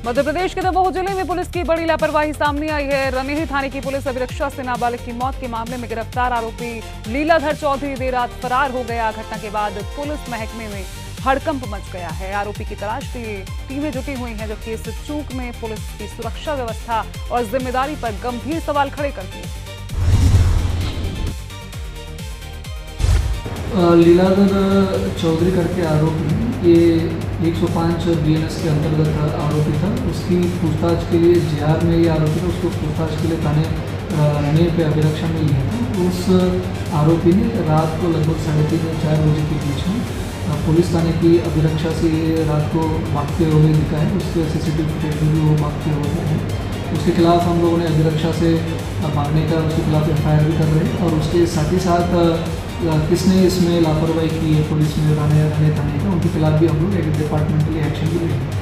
मध्य प्रदेश के दमोह जिले में पुलिस की बड़ी लापरवाही सामने आई है। रनेही थाने की पुलिस अभिरक्षा से नाबालिग की मौत के मामले में गिरफ्तार आरोपी लीलाधर चौधरी देर रात फरार हो गया। घटना के बाद पुलिस महकमे में हड़कंप मच गया है। आरोपी की तलाश के लिए टीमें जुटी हुई हैं, जबकि इस चूक में पुलिस की सुरक्षा व्यवस्था और जिम्मेदारी पर गंभीर सवाल खड़े करती है। लीलाधर चौधरी करके आरोपी, ये 105 BNS के अंतर्गत आरोपी था। उसकी पूछताछ के लिए जिहार में ये आरोपी था, उसको पूछताछ के लिए थाने रनेही पे अभिरक्षा में लिया था। उस आरोपी ने रात को लगभग 3:30 से 4 बजे के बीच में पुलिस थाने की अभिरक्षा से रात को भागते हुए दिखा है। उसके CCTV फुटेज में भी वो भागते हुए हैं। उसके खिलाफ हम लोगों ने अभिरक्षा से भागने का उसके खिलाफ FIR भी कर रहे हैं, और उसके साथ ही साथ किसने इसमें लापरवाही की है पुलिस में रनेही थाने का, उनके खिलाफ भी हम लोग एक डिपार्टमेंटली एक्शन भी लेंगे।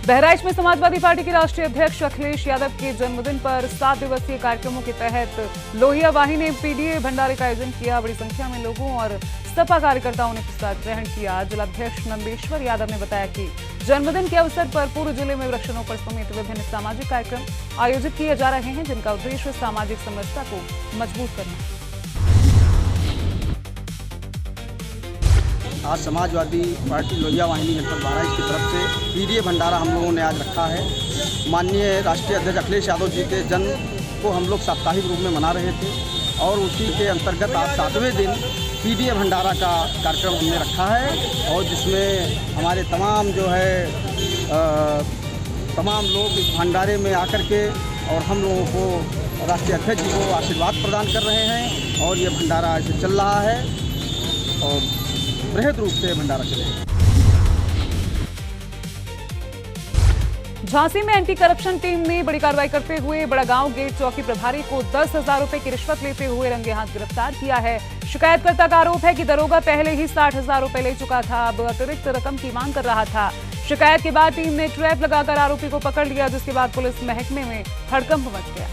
बहराइच में समाजवादी पार्टी के राष्ट्रीय अध्यक्ष अखिलेश यादव के जन्मदिन पर 7 दिवसीय कार्यक्रमों के तहत लोहिया वाहिनी ने PDA भंडारे का आयोजन किया। बड़ी संख्या में लोगों और सपा कार्यकर्ताओं ने प्रसाद ग्रहण किया। जिलाध्यक्ष नंदेश्वर यादव ने बताया कि जन्मदिन के अवसर पर पूरे जिले में वृक्षारोपण समेत विभिन्न सामाजिक कार्यक्रम आयोजित किए जा रहे हैं, जिनका उद्देश्य सामाजिक समरसता को मजबूत करना है। आज समाजवादी पार्टी लोहिया वाहिनी जनपद बहराइच की तरफ से PDA भंडारा हम लोगों ने आज रखा है। माननीय राष्ट्रीय अध्यक्ष अखिलेश यादव जी के जन्म को हम लोग साप्ताहिक रूप में मना रहे थे, और उसी के अंतर्गत आज 7वें दिन PDA भंडारा का कार्यक्रम हमने रखा है, और जिसमें हमारे तमाम तमाम लोग इस भंडारे में आकर के और हम लोगों को राष्ट्रीय अध्यक्ष जी को आशीर्वाद प्रदान कर रहे हैं। और ये भंडारा ऐसे चल रहा है और बृहद रूप से भंडारा चलेगा। झांसी में एंटी करप्शन टीम ने बड़ी कार्रवाई करते हुए बड़ागांव गेट चौकी प्रभारी को 10,000 रुपए की रिश्वत लेते हुए रंगे हाथ गिरफ्तार किया है। शिकायतकर्ता का आरोप है कि दरोगा पहले ही 60,000 रुपए ले चुका था, अब अतिरिक्त रकम की मांग कर रहा था। शिकायत के बाद टीम ने ट्रैप लगाकर आरोपी को पकड़ लिया, जिसके बाद पुलिस महकमे में हड़कंप मच गया।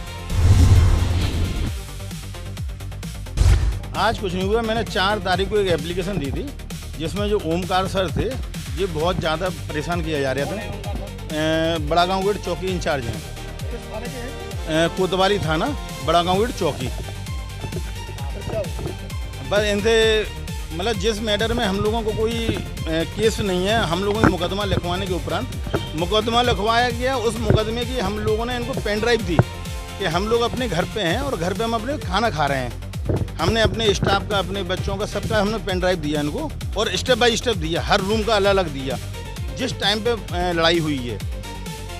आज कुछ नहीं हुआ। मैंने 4 तारीख को एक एप्लीकेशन दी थी, जिसमें जो ओमकार सर थे, ये बहुत ज़्यादा परेशान किया जा रहा था। बड़ागांव गेट चौकी इंचार्ज हैं, कोतवाली थाना बड़ागांव गेट चौकी। बस इनसे मतलब जिस मैटर में हम लोगों को कोई केस नहीं है, हम लोगों ने मुकदमा लिखवाने के उपरांत मुकदमा लिखवाया गया। उस मुकदमे की हम लोगों ने इनको पेन ड्राइव दी कि हम लोग अपने घर पे हैं और घर पे हम अपने खाना खा रहे हैं। हमने अपने स्टाफ का, अपने बच्चों का, सबका हमने पेन ड्राइव दिया इनको, और स्टेप बाय स्टेप दिया, हर रूम का अलग अलग दिया जिस टाइम पे लड़ाई हुई है।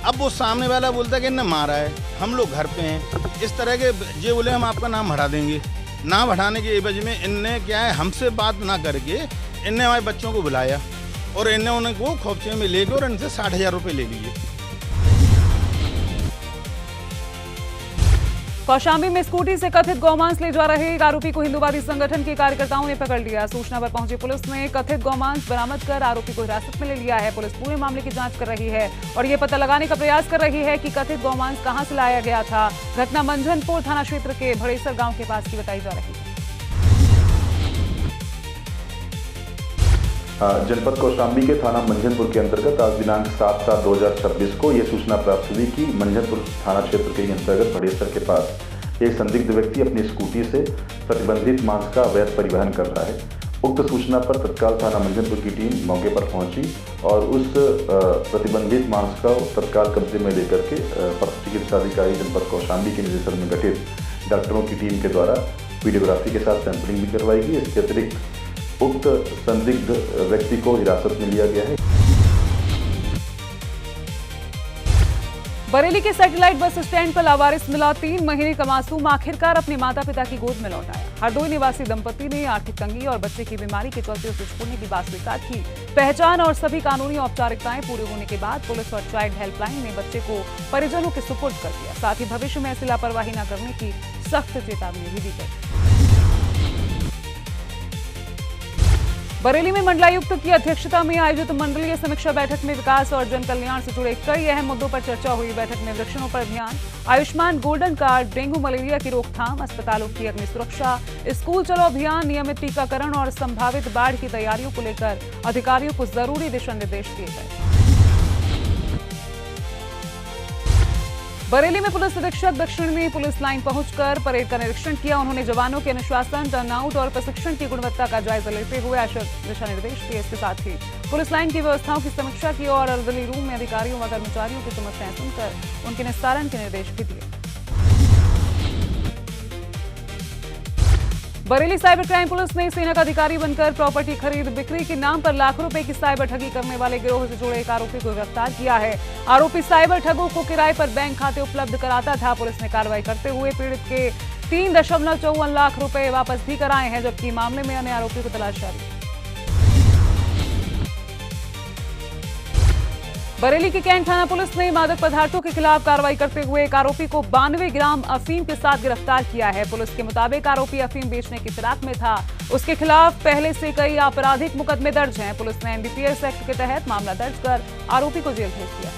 अब वो सामने वाला बोलता है कि इन्हें मारा है, हम लोग घर पे हैं, इस तरह के ये बोले हम आपका नाम हटा देंगे। नाम हटाने के एवज में इनने क्या है, हमसे बात ना करके इनने हमारे बच्चों को बुलाया और इनने उनको खोपचे में लेके और इनसे 60,000 रुपये ले लिए। कौशाम्बी में स्कूटी से कथित गौमांस ले जा रहे एक आरोपी को हिंदूवादी संगठन के कार्यकर्ताओं ने पकड़ लिया। सूचना पर पहुंची पुलिस ने कथित गौमांस बरामद कर आरोपी को हिरासत में ले लिया है। पुलिस पूरे मामले की जांच कर रही है और ये पता लगाने का प्रयास कर रही है कि कथित गौमांस कहां से लाया गया था। घटना मंझनपुर थाना क्षेत्र के भड़ेसर गांव के पास की बताई जा रही है। जनपद कौशाम्बी के थाना मंझनपुर के अंतर्गत आज दिनांक 7/7/2026 को यह सूचना प्राप्त हुई कि मंझनपुर थाना क्षेत्र के अंतर्गत भड़ेसर के पास एक संदिग्ध व्यक्ति अपनी स्कूटी से प्रतिबंधित मांस का अवैध परिवहन कर रहा है। उक्त सूचना पर तत्काल थाना मंझनपुर की टीम मौके पर पहुंची और उस प्रतिबंधित मांस का तत्काल कब्जे में लेकर के पशु चिकित्सा अधिकारी जनपद कौशाम्बी के निर्देशन में गठित डॉक्टरों की टीम के द्वारा वीडियोग्राफी के साथ सैंपलिंग भी करवाई गई। इसके अतिरिक्त उक्त संदिग्ध व्यक्ति को हिरासत में लिया गया है। बरेली के सैटेलाइट बस स्टैंड पर लावारिस मिला 3 महीने का मासूम आखिरकार अपने माता पिता की गोद में लौट आया। हरदोई निवासी दंपति ने आर्थिक तंगी और बच्चे की बीमारी के चलते उसे छोड़ने की बात स्वीकार की। पहचान और सभी कानूनी औपचारिकताएं पूरी होने के बाद पुलिस और चाइल्ड हेल्पलाइन ने बच्चे को परिजनों के सुपुर्द कर दिया। साथ ही भविष्य में ऐसी लापरवाही न करने की सख्त चेतावनी भी दी गई। बरेली में मंडलायुक्त की अध्यक्षता में आयोजित मंडलीय समीक्षा बैठक में विकास और जन कल्याण से जुड़े कई अहम मुद्दों पर चर्चा हुई। बैठक में वृक्षारोपण अभियान, Ayushman golden card, dengue malaria की रोकथाम, अस्पतालों की अग्नि सुरक्षा, स्कूल चलो अभियान, नियमित टीकाकरण और संभावित बाढ़ की तैयारियों को लेकर अधिकारियों को जरूरी दिशा निर्देश दिए गए। बरेली में पुलिस अधीक्षक दक्षिण ने पुलिस लाइन पहुंचकर परेड का निरीक्षण किया। उन्होंने जवानों के अनुशासन, टर्नआउट और प्रशिक्षण की गुणवत्ता का जायजा लेते हुए आवश्यक दिशा निर्देश दिए। इसके साथ ही पुलिस लाइन की व्यवस्थाओं की समीक्षा की और अर्दली रूम में अधिकारियों व कर्मचारियों की समस्याएं सुनकर उनके निस्तारण के निर्देश भी दिए। बरेली साइबर क्राइम पुलिस ने सेना का अधिकारी बनकर प्रॉपर्टी खरीद बिक्री के नाम पर लाखों रुपए की साइबर ठगी करने वाले गिरोह से जुड़े एक आरोपी को गिरफ्तार किया है। आरोपी साइबर ठगों को किराए पर बैंक खाते उपलब्ध कराता था। पुलिस ने कार्रवाई करते हुए पीड़ित के 3.54 लाख रुपए वापस भी कराए हैं, जबकि मामले में अन्य आरोपी को तलाश जारी है। बरेली की कैंट थाना पुलिस ने मादक पदार्थों के खिलाफ कार्रवाई करते हुए एक आरोपी को 92 ग्राम अफीम के साथ गिरफ्तार किया है। पुलिस के मुताबिक आरोपी अफीम बेचने की फिराक में था। उसके खिलाफ पहले से कई आपराधिक मुकदमे दर्ज हैं। पुलिस ने एनडीपीएस एक्ट के तहत मामला दर्ज कर आरोपी को जेल भेज दिया।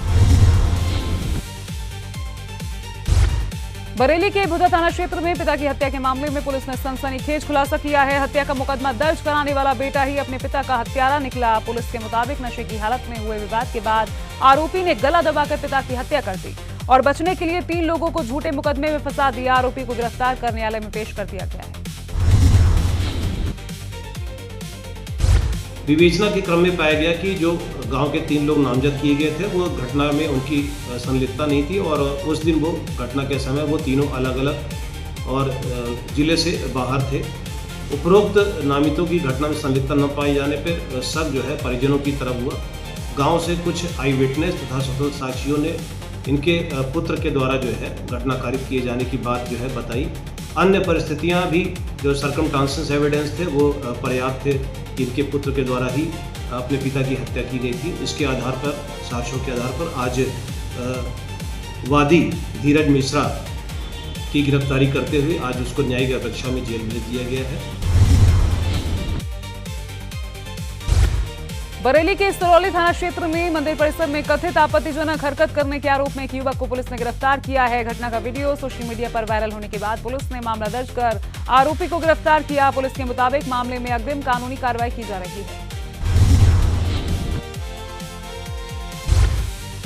बरेली के बुधा थाना क्षेत्र में पिता की हत्या के मामले में पुलिस ने सनसनीखेज खुलासा किया है। हत्या का मुकदमा दर्ज कराने वाला बेटा ही अपने पिता का हत्यारा निकला। पुलिस के मुताबिक नशे की हालत में हुए विवाद के बाद आरोपी ने गला दबाकर पिता की हत्या कर दी और बचने के लिए 3 लोगों को झूठे मुकदमे में फंसा दिया। आरोपी को गिरफ्तार कर न्यायालय में पेश कर दिया गया है। विवेचना के क्रम में पाया गया कि जो गांव के 3 लोग नामजद किए गए थे वो घटना में उनकी संलिप्तता नहीं थी और उस दिन वो घटना के समय वो तीनों अलग अलग और जिले से बाहर थे। उपरोक्त नामितों की घटना में संलिप्तता न पाए जाने पर शक जो है परिजनों की तरफ हुआ। गांव से कुछ आई विटनेस तथा स्वतंत्र साक्षियों ने इनके पुत्र के द्वारा जो है घटना कारित किए जाने की बात जो है बताई। अन्य परिस्थितियां भी जो सर्कमस्टांसेस एविडेंस थे वो पर्याप्त थे कि इनके पुत्र के द्वारा ही अपने पिता की हत्या की गई थी। इसके आधार पर, साक्ष्यों के आधार पर आज वादी धीरज मिश्रा की गिरफ्तारी करते हुए आज उसको न्यायिक अपेक्षा में जेल भेज दिया गया है। बरेली के सिरौली थाना क्षेत्र में मंदिर परिसर में कथित आपत्तिजनक हरकत करने के आरोप में एक युवक को पुलिस ने गिरफ्तार किया है। घटना का वीडियो सोशल मीडिया पर वायरल होने के बाद पुलिस ने मामला दर्ज कर आरोपी को गिरफ्तार किया। पुलिस के मुताबिक मामले में अग्रिम कानूनी कार्रवाई की जा रही है।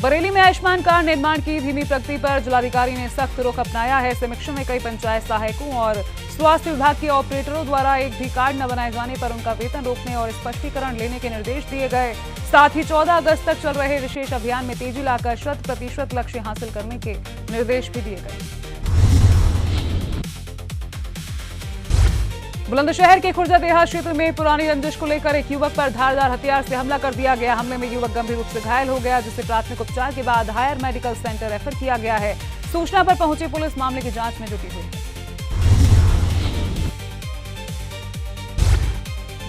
बरेली में आयुष्मान कार्ड निर्माण की धीमी प्रगति पर जिलाधिकारी ने सख्त रुख अपनाया है। समीक्षा में कई पंचायत सहायकों और स्वास्थ्य विभाग के ऑपरेटरों द्वारा एक भी कार्ड न बनाए जाने पर उनका वेतन रोकने और स्पष्टीकरण लेने के निर्देश दिए गए। साथ ही 14 अगस्त तक चल रहे विशेष अभियान में तेजी लाकर 100% लक्ष्य हासिल करने के निर्देश भी दिए गए। बुलंदशहर के खुर्जा देहात क्षेत्र में पुरानी रंजिश को लेकर एक युवक पर धारदार हथियार से हमला कर दिया गया। हमले में युवक गंभीर रूप से घायल हो गया, जिसे प्राथमिक उपचार के बाद हायर मेडिकल सेंटर रेफर किया गया है। सूचना पर पहुंची पुलिस मामले की जांच में जुटी हुई है।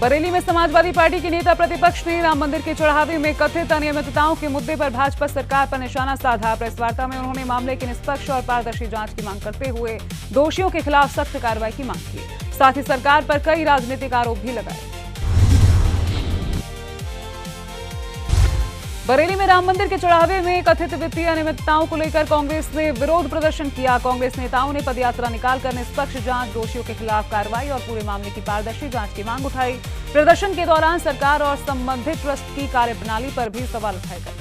बरेली में समाजवादी पार्टी के नेता प्रतिपक्ष ने राम मंदिर के चढ़ावे में कथित अनियमितताओं के मुद्दे पर भाजपा सरकार पर निशाना साधा। प्रेस वार्ता में उन्होंने मामले की निष्पक्ष और पारदर्शी जांच की मांग करते हुए दोषियों के खिलाफ सख्त कार्रवाई की मांग की। साथ ही सरकार पर कई राजनीतिक आरोप भी लगाए। बरेली में राम मंदिर के चढ़ावे में कथित वित्तीय अनियमितताओं को लेकर कांग्रेस ने विरोध प्रदर्शन किया। कांग्रेस नेताओं ने पदयात्रा निकालकर निष्पक्ष जांच, दोषियों के खिलाफ कार्रवाई और पूरे मामले की पारदर्शी जांच की मांग उठाई। प्रदर्शन के दौरान सरकार और संबंधित ट्रस्ट की कार्यप्रणाली पर भी सवाल उठाए गए।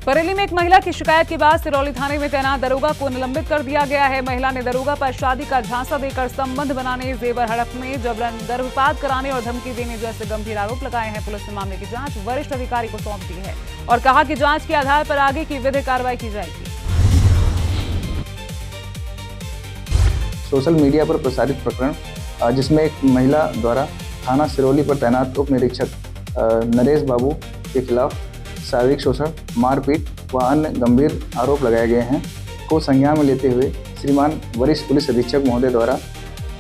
बरेली में एक महिला की शिकायत के बाद सिरौली थाने में तैनात दरोगा को निलंबित कर दिया गया है। महिला ने दरोगा पर शादी का झांसा देकर संबंध बनाने, जेवर हड़पने, जबरन गर्भपात कराने और धमकी देने जैसे गंभीर आरोप लगाए हैं। पुलिस ने मामले की जांच वरिष्ठ अधिकारी को सौंप दी है और कहा कि जांच के आधार पर आगे की विधिक कार्रवाई की जाएगी। सोशल मीडिया पर प्रसारित प्रकरण जिसमें एक महिला द्वारा थाना सिरौली पर तैनात उप निरीक्षक नरेश बाबू के खिलाफ शारीरिक शोषण, मारपीट व अन्य गंभीर आरोप लगाए गए हैं को संज्ञान में लेते हुए श्रीमान वरिष्ठ पुलिस अधीक्षक महोदय द्वारा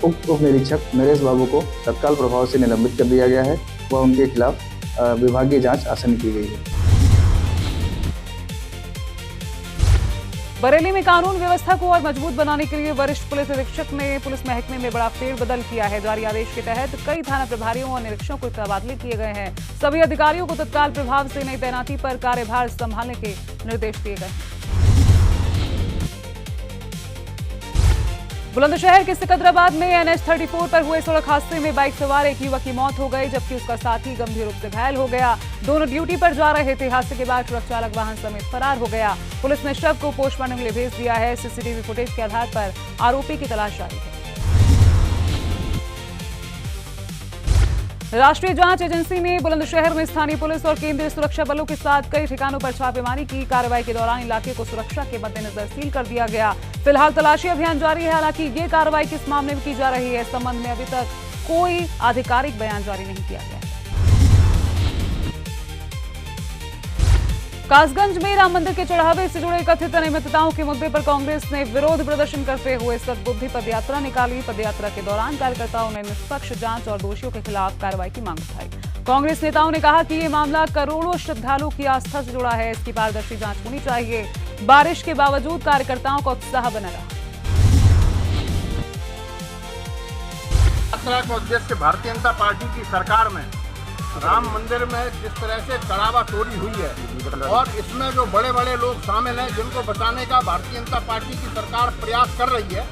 उप निरीक्षक नरेश बाबू को तत्काल प्रभाव से निलंबित कर दिया गया है व उनके खिलाफ विभागीय जांच आसन्न की गई है। बरेली में कानून व्यवस्था को और मजबूत बनाने के लिए वरिष्ठ पुलिस अधीक्षक ने पुलिस महकमे में बड़ा फेरबदल किया है। जारी आदेश के तहत कई थाना प्रभारियों और निरीक्षकों को तबादले किए गए हैं। सभी अधिकारियों को तत्काल प्रभाव से नई तैनाती पर कार्यभार संभालने के निर्देश दिए गए हैं। बुलंदशहर के सिकंदराबाद में NH34 पर हुए सड़क हादसे में बाइक सवार एक युवक की मौत हो गई, जबकि उसका साथी गंभीर रूप से घायल हो गया। दोनों ड्यूटी पर जा रहे थे। हादसे के बाद ट्रक चालक वाहन समेत फरार हो गया। पुलिस ने शव को पोस्टमार्टम के लिए भेज दिया है। सीसीटीवी फुटेज के आधार पर आरोपी की तलाश जारी है। राष्ट्रीय जांच एजेंसी ने बुलंदशहर में स्थानीय पुलिस और केंद्रीय सुरक्षा बलों के साथ कई ठिकानों पर छापेमारी की। कार्रवाई के दौरान इलाके को सुरक्षा के मद्देनजर सील कर दिया गया। फिलहाल तलाशी अभियान जारी है। हालांकि ये कार्रवाई किस मामले में की जा रही है, इस संबंध में अभी तक कोई आधिकारिक बयान जारी नहीं किया गया है। कासगंज में राम मंदिर के चढ़ावे से जुड़े कथित अनियमितताओं के मुद्दे पर कांग्रेस ने विरोध प्रदर्शन करते हुए सद्बुद्धि पदयात्रा निकाली। पदयात्रा के दौरान कार्यकर्ताओं ने निष्पक्ष जांच और दोषियों के खिलाफ कार्रवाई की मांग उठाई। कांग्रेस नेताओं ने कहा कि ये मामला करोड़ों श्रद्धालुओं की आस्था से जुड़ा है, इसकी पारदर्शी जांच होनी चाहिए। बारिश के बावजूद कार्यकर्ताओं का उत्साह बना रहा। यात्रा का उद्देश्य भारतीय जनता पार्टी की सरकार में राम मंदिर में जिस तरह से चढ़ावा चोरी हुई है और इसमें जो बड़े बड़े लोग शामिल हैं जिनको बचाने का भारतीय जनता पार्टी की सरकार प्रयास कर रही है,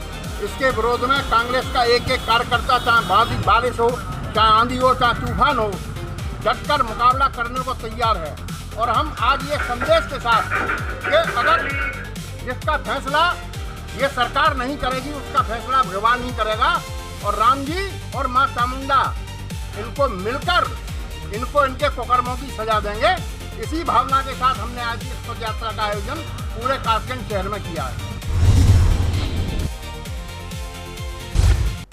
इसके विरोध में कांग्रेस का एक एक कार्यकर्ता, चाहे बारिश हो, चाहे आंधी हो, चाहे तूफान हो, डटकर मुकाबला करने को तैयार है। और हम आज ये संदेश के साथ कि अगर जिसका फैसला ये सरकार नहीं करेगी, उसका फैसला भगवान ही करेगा। और राम जी और माँ चामुंडा इनको मिलकर इनको इनके कुकर्मों की सजा देंगे। इसी भावना के साथ हमने आज इस पद यात्रा का आयोजन पूरे कासगंज शहर में किया है।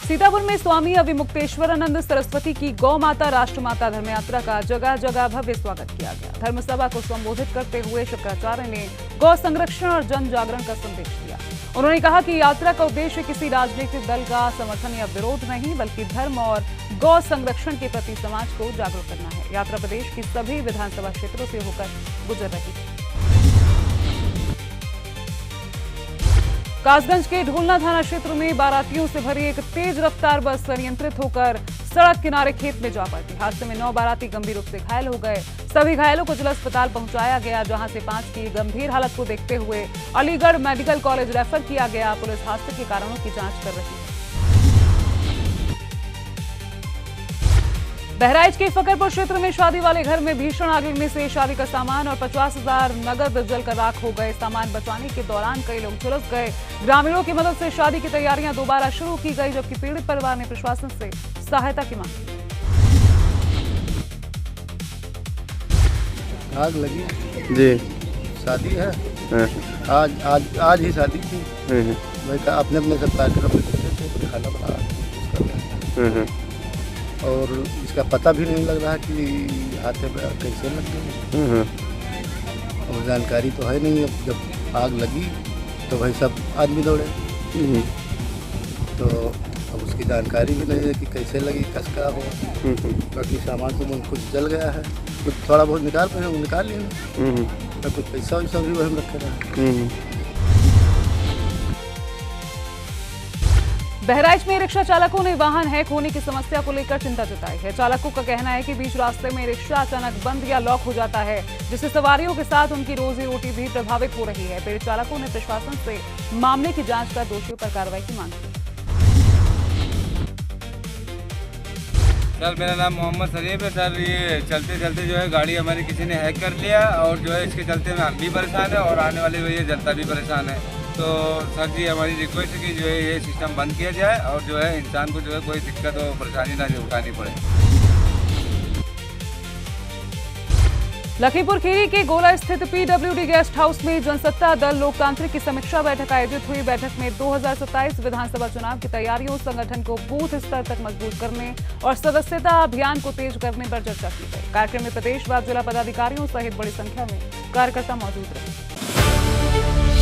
सीतापुर में स्वामी अविमुक्तेश्वरानंद सरस्वती की गौ माता राष्ट्रमाता धर्म यात्रा का जगह जगह भव्य स्वागत किया गया। धर्मसभा को संबोधित करते हुए शंकराचार्य ने गौ संरक्षण और जन जागरण का संदेश दिया। उन्होंने कहा कि यात्रा का उद्देश्य किसी राजनीतिक दल का समर्थन या विरोध नहीं, बल्कि धर्म और गौ संरक्षण के प्रति समाज को जागरूक करना है। यात्रा प्रदेश की सभी विधानसभा क्षेत्रों से होकर गुजर रही है। कासगंज के ढोलना थाना क्षेत्र में बारातियों से भरी एक तेज रफ्तार बस अनियंत्रित होकर सड़क किनारे खेत में जा पड़ती। हादसे में 9 बाराती गंभीर रूप से घायल हो गए। सभी घायलों को जिला अस्पताल पहुंचाया गया, जहां से 5 की गंभीर हालत को देखते हुए अलीगढ़ मेडिकल कॉलेज रेफर किया गया। पुलिस हादसे के कारणों की जांच कर रही है। बहराइच के फकरपुर क्षेत्र में शादी वाले घर में भीषण आग लगने से शादी का सामान और 50,000 नगद जलकर राख हो गए। सामान बचाने के दौरान कई लोग झुलस गए। ग्रामीणों की मदद से शादी की तैयारियां दोबारा शुरू की गई, जबकि पीड़ित परिवार ने प्रशासन से सहायता की मांग की। आग लगी जी, शादी है आज ही शादी थी। भाई अपने अपने सब कार्यक्रम खाना बना और इसका पता भी नहीं लग रहा कि हाथे पे कैसे लग गई और जानकारी तो है नहीं। अब जब आग लगी तो भाई सब आदमी दौड़े, तो अब उसकी जानकारी भी नहीं है कि कैसे लगी, कसका हो। बाकी सामान तो कुछ जल गया है, कुछ थोड़ा बहुत निकाल लिए, तो कुछ पैसा वैसा भी वही रखे रहा। बहराइच में रिक्शा चालकों ने वाहन हैक होने की समस्या को लेकर चिंता जताई है। चालकों का कहना है कि बीच रास्ते में रिक्शा अचानक बंद या लॉक हो जाता है, जिससे सवारियों के साथ उनकी रोजी रोटी भी प्रभावित हो रही है। पीड़ित चालकों ने प्रशासन से मामले की जांच कर दोषियों पर कार्रवाई की मांग की। सर मेरा नाम मोहम्मद शरीफ है। सर ये चलते चलते जो है गाड़ी हमारी किसी ने हैक कर लिया और जो है इसके चलते में हम भी परेशान है और आने वाले ये जनता भी परेशान है। तो सर जी हमारी रिक्वेस्ट है कि जो है ये सिस्टम बंद किया जाए और जो है इंसान को जो है कोई दिक्कत और परेशानी ना उठानी पड़े। लखीमपुर खीरी के गोला स्थित PWD गेस्ट हाउस में जनसत्ता दल लोकतांत्रिक की समीक्षा बैठक आयोजित हुई। बैठक में 2027 विधानसभा चुनाव की तैयारियों, संगठन को बूथ स्तर तक मजबूत करने और सदस्यता अभियान को तेज करने पर चर्चा की गई। कार्यक्रम में प्रदेश व जिला पदाधिकारियों सहित बड़ी संख्या में कार्यकर्ता मौजूद रहे।